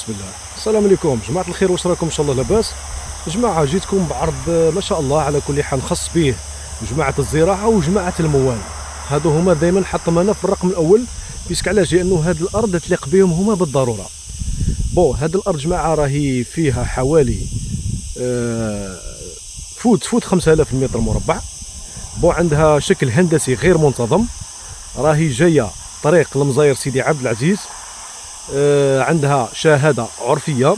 بسم الله. السلام عليكم جماعة الخير، واش راكم؟ ان شاء الله لاباس. جماعة جيتكم بعرض ما شاء الله على كل حال خاص به جماعة الزراعة وجماعة الموال. هادو هما دائما حطهم انا في الرقم الاول، بيسك علاش؟ لانه هاد الارض تليق بهم هما بالضرورة. هاد الارض جماعة راهي فيها حوالي تفوت 5000 متر مربع. عندها شكل هندسي غير منتظم، راهي جاية طريق المزاير سيدي عبد العزيز. عندها شهاده عرفيه.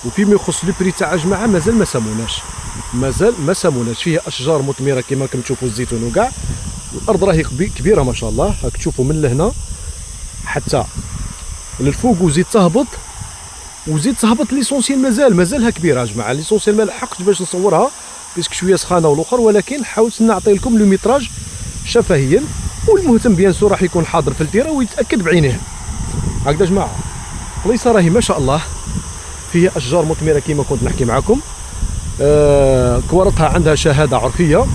وفيما يخص لو بري تاع جماعه مازال ما ساموناش فيها اشجار مثمره كما راكم تشوفوا، الزيتون وكاع. الارض راهي كبيره ما شاء الله، راك تشوفوا من لهنا حتى للفوق، وزيد تهبط ليسونسيال مازالها كبيره يا جماعه. ليسونسيال ما لحقتش باش نصورها باسكو شويه سخانه والاخر، ولكن حاولت نعطي لكم لو ميتراج شفهيا، والمهتم بيان سور راح يكون حاضر في التيره ويتاكد بعينيه. هكذا جماعه بلايصه راهي ما شاء الله فيها اشجار مثمره كما كنت نحكي معكم. كورتها عندها شهاده عرفيه،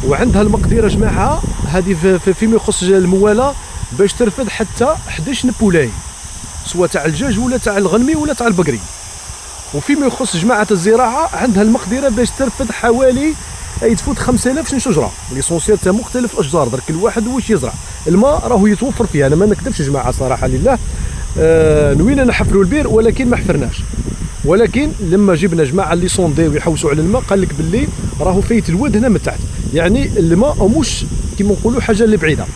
وعندها المقدره جماعه هذه فيما يخص المواله باش ترفد حتى 11 بولاي، سواء تاع الدجاج ولا تاع الغنمي ولا تاع البقري. وفيما يخص جماعه الزراعه عندها المقدره باش ترفد حوالي تفوت 5000 شجره، ليسونسيال تاع مختلف الاشجار. درك الواحد واش يزرع، الماء راهو يتوفر فيها. انا ما نكذبش جماعه صراحه لله، نوينا نحفروا البير ولكن ما حفرناش. ولكن لما جبنا جماعه اللي صونديو ويحوسوا على الماء، قال لك باللي راهو فايت الواد هنا من تحت، يعني الماء مش كيما نقولوا حاجه اللي بعيده.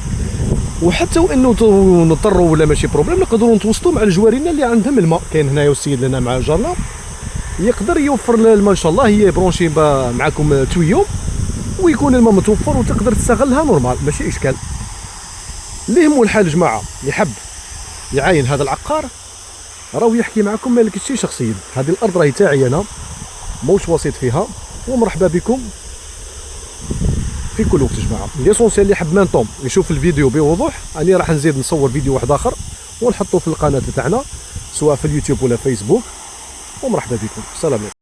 وحتى وانه نضطروا ولا ماشي بروبليم، نقدروا نتوسطوا مع الجوارينا اللي عندهم الماء. كاين هنايا السيد لنا مع جارنا يقدر يوفر الماء ان شاء الله، هي برونشي معكم تويو ويكون الماء متوفر وتقدر تستغلها نورمال، ماشي اشكال. اللي يهمو الحال جماعه اللي حب يعاين هذا العقار راهو يحكي معكم مالك شي شخصيا. هذه الارض راهي تاعي انا، موش وسيط فيها، ومرحبا بكم في كل وقت جماعه. ليسونسيال اللي حب مانطوم يشوف الفيديو بوضوح، اني راح نزيد نصور فيديو واحد اخر ونحطه في القناه تاعنا سواء في اليوتيوب ولا فيسبوك. ومرحبا بكم، السلام عليكم.